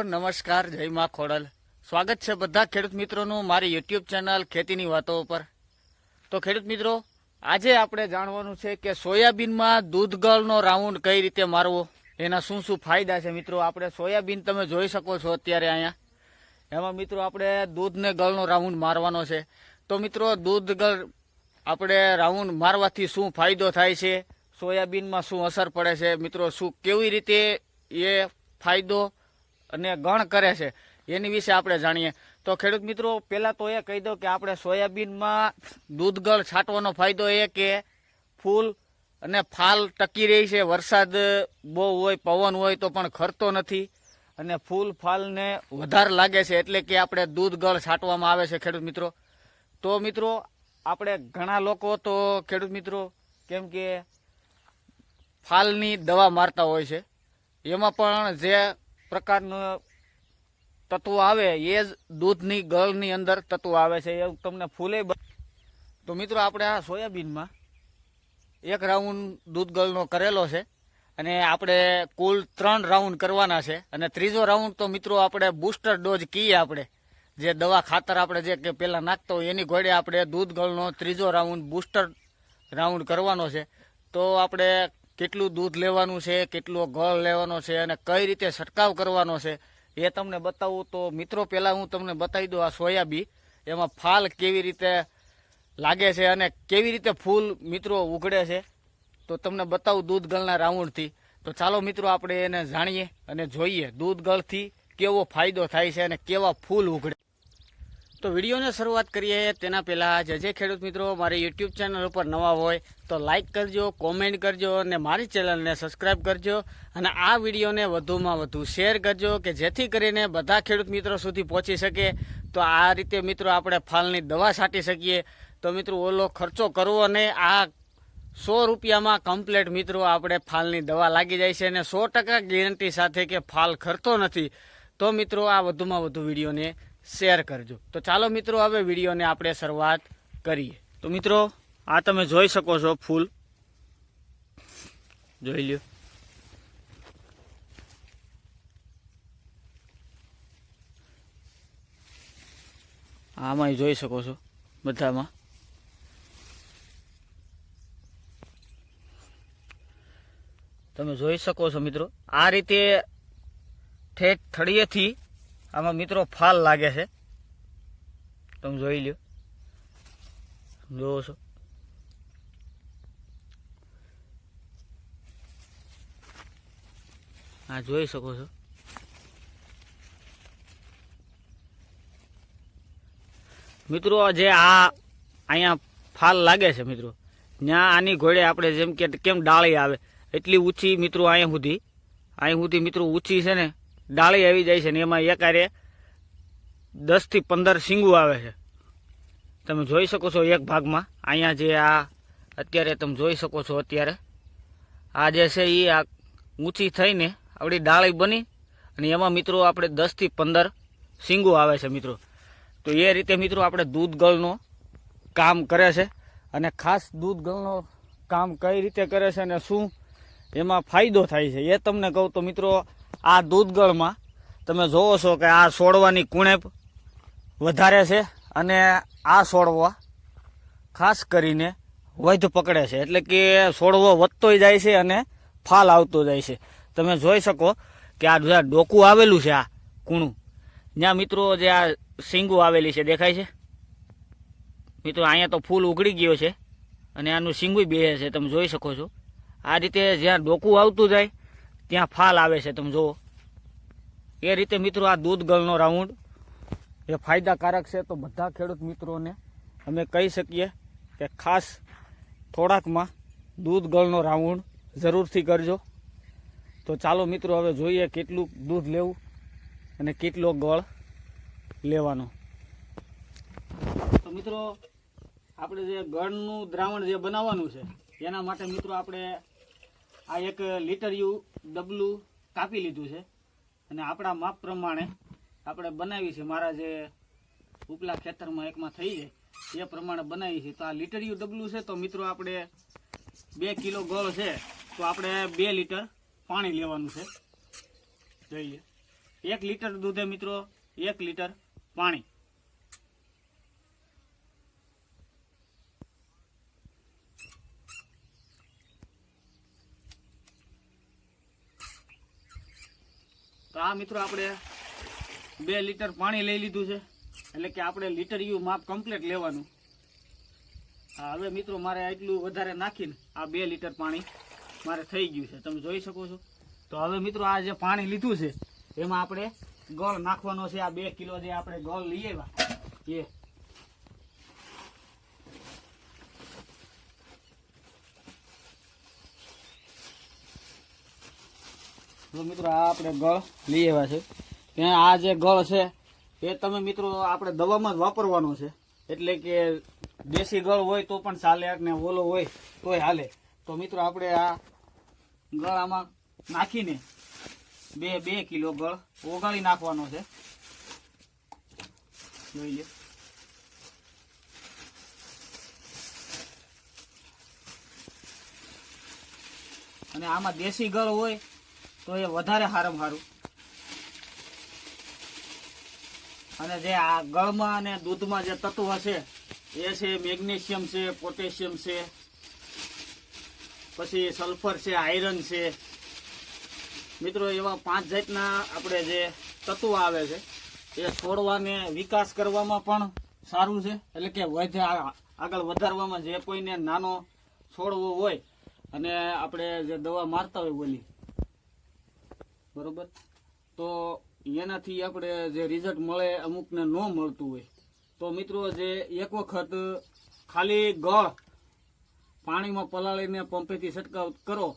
નમસ્કાર, જય માં ખોડલ। સ્વાગત છે બધા ખેડૂત મિત્રોનું મારી યુટ્યુબ ચેનલ ખેતીની વાતો ઉપર। તો ખેડૂત મિત્રો, આજે આપણે જાણવાનું છે કે સોયાબીનમાં દૂધગળનો રાઉન્ડ કઈ રીતે મારવો, એના શું શું ફાયદા છે। મિત્રો, આપણે સોયાબીન તમે જોઈ શકો છો અત્યારે અહીંયા, એમાં મિત્રો આપણે દૂધને ગળનો રાઉન્ડ મારવાનો છે। તો મિત્રો, દૂધગળ આપણે રાઉન્ડ મારવાથી શું ફાયદો થાય છે, સોયાબીનમાં શું અસર પડે છે, મિત્રો શું કેવી રીતે એ ફાયદો અને ગણ કરે છે એની વિશે આપણે જાણીએ। તો ખેડૂત મિત્રો, પહેલાં તો એ કહી દઉં કે આપણે સોયાબીનમાં દૂધગળ છાંટવાનો ફાયદો એ કે ફૂલ અને ફાલ ટકી રહી છે। વરસાદ બહુ હોય, પવન હોય તો પણ ખરતો નથી અને ફૂલ ફાલને વધારે લાગે છે, એટલે કે આપણે દૂધગળ છાંટવામાં આવે છે ખેડૂત મિત્રો। તો મિત્રો, આપણે ઘણા લોકો તો ખેડૂત મિત્રો કેમ કે ફાલની દવા મારતા હોય છે, એમાં પણ જે પ્રકારનું તત્વો આવે એ જ દૂધની ગળની અંદર તત્વો આવે છે, એવું તમને ફૂલે। તો મિત્રો, આપણે આ સોયાબીનમાં એક રાઉન્ડ દૂધગળનો કરેલો છે અને આપણે કુલ 3 રાઉન્ડ કરવાના છે, અને ત્રીજો રાઉન્ડ તો મિત્રો આપણે બૂસ્ટર ડોઝ કહીએ, આપણે જે દવા ખાતર આપણે જે કે પહેલાં નાખતો હોય એની ઘોડે આપણે દૂધગળનો ત્રીજો રાઉન્ડ બૂસ્ટર રાઉન્ડ કરવાનો છે। તો આપણે કેટલું દૂધ લેવાનું છે, કેટલો ગળ લેવાનો છે અને કઈ રીતે છંટકાવ કરવાનો છે એ તમને બતાવું। તો મિત્રો, પહેલાં હું તમને બતાવી દઉં આ સોયાબીન એમાં ફાલ કેવી રીતે લાગે છે અને કેવી રીતે ફૂલ મિત્રો ઉઘડે છે, તો તમને બતાવું દૂધગળના રાઉન્ડથી। તો ચાલો મિત્રો, આપણે એને જાણીએ અને જોઈએ દૂધગળથી કેવો ફાયદો થાય છે અને કેવા ફૂલ ઉઘડે। તો વિડીયોને શરૂઆત કરીએ તેના પહેલાં જે ખેડૂત મિત્રો મારી યુટ્યુબ ચેનલ ઉપર નવા હોય તો લાઇક કરજો, કોમેન્ટ કરજો અને મારી ચેનલને સબસ્ક્રાઈબ કરજો, અને આ વિડીયોને વધુમાં વધુ શેર કરજો કે જેથી કરીને બધા ખેડૂત મિત્રો સુધી પહોંચી શકે। તો આ રીતે મિત્રો આપણે ફાલની દવા છાંટી શકીએ। તો મિત્રો, ઓલો ખર્ચો કરવો નહીં, આ 100 રૂપિયામાં કમ્પ્લેટ મિત્રો આપણે ફાલની દવા લાગી જાય છે અને 100% ગેરંટી સાથે કે ફાલ ખરતો નથી। તો મિત્રો, આ વધુમાં વધુ વિડીયોને શેર કરજો। તો ચાલો મિત્રો, હવે વિડીયોને આપણે શરૂઆત કરીએ। તો મિત્રો, આ તમે જોઈ શકો છો ફૂલ, જોઈ લ્યો। આમાં જોઈ શકો છો બધામાં। તમે જોઈ શકો છો મિત્રો, આ રીતે ઠેઠ થળિયેથી આમાં મિત્રો ફાલ લાગે છે, તમે જોઈ લ્યો, જોવો છો। હા, જોઈ શકો છો। મિત્રો, જે આ અહીંયા ફાલ લાગે છે મિત્રો, ત્યાં આની ઘોડે આપણે જેમ કે કેમ ડાળી આવે એટલી ઊંચી મિત્રો અહીં સુધી મિત્રો ઊંચી છે ને ડાળી આવી જાય છે ને એમાં એકારે 10 થી 15 શીંગું આવે છે, તમે જોઈ શકો છો એક ભાગમાં। અહીંયા જે આ અત્યારે તમે જોઈ શકો છો, અત્યારે આ જે છે એ આ ઊંચી થઈને આપણી ડાળી બની અને એમાં મિત્રો આપણે 10 થી 15 શીંગું આવે છે મિત્રો। તો એ રીતે મિત્રો આપણે દૂધગળનો કામ કરે છે, અને ખાસ દૂધગળનો કામ કઈ રીતે કરે છે અને શું એમાં ફાયદો થાય છે એ તમને કહું તો મિત્રો, આ દૂધગળમાં તમે જોવો છો કે આ છોડવાની કુણેપ વધારે છે અને આ છોડવા ખાસ કરીને વધ પકડે છે, એટલે કે છોડવો વધતોય જાય છે અને ફાલ આવતો જાય છે। તમે જોઈ શકો કે આ જે ડોકું આવેલું છે, આ કૂણું ત્યાં મિત્રો જે આ શીંગું આવેલી છે દેખાય છે મિત્રો, અહીંયા તો ફૂલ ઉઘડી ગયો છે અને આનું શીંગું બે છે, તમે જોઈ શકો છો। આ રીતે જ્યાં ડોકું આવતું જાય ત્યાં ફાલ આવે છે, તમે જુઓ। એ રીતે મિત્રો આ દૂધગળનો રાઉન્ડ એ ફાયદાકારક છે। તો બધા ખેડૂત મિત્રોને અમે કહી શકીએ કે ખાસ થોડાકમાં દૂધગળનો રાઉન્ડ જરૂરથી કરજો। તો ચાલો મિત્રો, હવે જોઈએ કેટલું દૂધ લેવું અને કેટલો ગળ લેવાનો। તો મિત્રો, આપણે જે ગળનું દ્રાવણ જે બનાવવાનું છે એના માટે મિત્રો આપણે આ 1 લીટરિયું ડબલું કાપી લીધું છે અને આપણા માપ પ્રમાણે આપણે બનાવી છે। મારા જે ઉપલા ખેતરમાં એકમાં થઈ જાય એ પ્રમાણે બનાવી છે। તો આ લીટરિયું ડબલું છે, તો મિત્રો આપણે 2 કિલો ગળ છે તો આપણે 2 લીટર પાણી લેવાનું છે, જોઈએ। 1 લીટર દૂધે મિત્રો 1 લીટર પાણી. તો આ મિત્રો આપણે 2 લીટર પાણી લઈ લીધું છે, એટલે કે આપણે લીટરિયું માપ કમ્પ્લીટ લેવાનું. હા, હવે મિત્રો મારે એટલું વધારે નાખીને આ 2 લીટર પાણી મારે થઈ ગયું છે, તમે જોઈ શકો છો. તો હવે મિત્રો આ જે પાણી લીધું છે એમાં આપણે ગોળ નાખવાનો છે. આ 2 કિલો જે આપણે ગોળ લઈ આવ્યા એ તો મિત્રો આ આપણે ગળ લઈ આવ્યા છે. ત્યાં આ જે ગળ છે એ તમે મિત્રો આપણે દવામાં જ વાપરવાનો છે, એટલે કે દેશી ગળ હોય તો પણ ચાલે ને ઓલો હોય તોય હાલે. તો મિત્રો આપણે આ ગળ આમાં નાખીને 2 કિલો ગળ ઓગાળી નાખવાનો છે. જોઈ લે. અને આમાં દેશી ગળ હોય તો એ વધારે સારામાં સારું. અને જે આ ગળમાં અને દૂધમાં જે તત્વ છે એ છે મેગ્નેશિયમ છે, પોટેશિયમ છે, પછી સલ્ફર છે, આયરન છે. મિત્રો એવા 5 જાતના આપણે જે તત્વો આવે છે એ છોડવાને વિકાસ કરવામાં પણ સારું છે, એટલે કે આગળ વધારવામાં જે કોઈને નાનો છોડવો હોય અને આપણે જે દવા મારતા હોય બોલી બરોબર, તો એનાથી આપણે જે રિઝલ્ટ મળે અમુકને ન મળતું હોય. તો મિત્રો જે એક વખત ખાલી ગળ પાણીમાં પલાળીને પંપેથી છંટકાવ કરો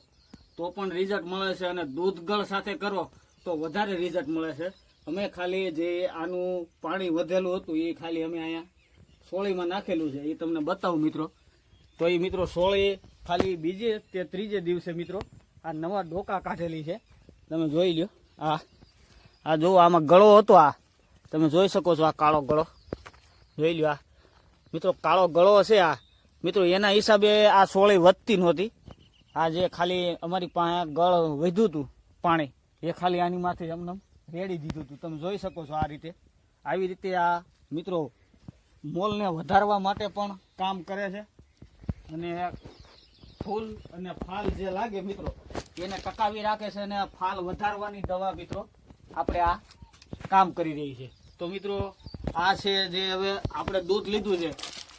તો પણ રિઝલ્ટ મળે છે, અને દૂધ ગળ સાથે કરો તો વધારે રિઝલ્ટ મળે છે. અમે ખાલી જે આનું પાણી વધેલું હતું એ ખાલી અમે અહીંયા સોળીમાં નાખેલું છે, એ તમને બતાવું મિત્રો. તો એ મિત્રો સોળી ખાલી બીજે કે ત્રીજે દિવસે મિત્રો આ નવા ડોકા કાઢેલી છે, તમે જોઈ લ્યો. આ જો આમાં ગળો હતો, આ તમે જોઈ શકો છો. આ કાળો ગળો જોઈ લ્યો. આ મિત્રો કાળો ગળો છે. આ મિત્રો એના હિસાબે આ સોળી વધતી નહોતી. આ જે ખાલી અમારી પાસે ગળ વધ્યું હતું પાણી એ ખાલી આની માથે એમને રેડી દીધું હતું, તમે જોઈ શકો છો. આ રીતે આવી રીતે આ મિત્રો મોલને વધારવા માટે પણ કામ કરે છે, અને ફૂલ અને ફાલ જે લાગે મિત્રો એને ટકાવી રાખે છે, અને ફાલ વધારવાની દવા મિત્રો આપણે આ કામ કરી રહી છે. તો મિત્રો આ છે જે હવે આપણે દૂધ લીધું છે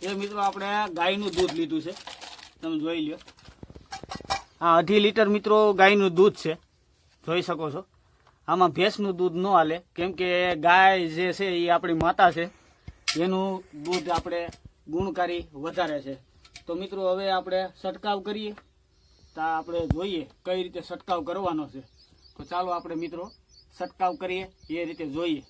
એ મિત્રો આપણે ગાયનું દૂધ લીધું છે, તમે જોઈ લ્યો. આ 2.5 લીટર મિત્રો ગાયનું દૂધ છે, જોઈ શકો છો. આમાં ભેંસનું દૂધ ન હાલે, કેમ કે ગાય જે છે એ આપણી માતા છે, એનું દૂધ આપણે ગુણકારી વધારે છે. તો મિત્રો હવે આપણે છંટકાવ કરીએ, તો આપણે જોઈએ કઈ રીતે છંટકાવ કરવાનો છે. તો ચાલો આપણે મિત્રો છંટકાવ કરીએ એ રીતે જોઈએ.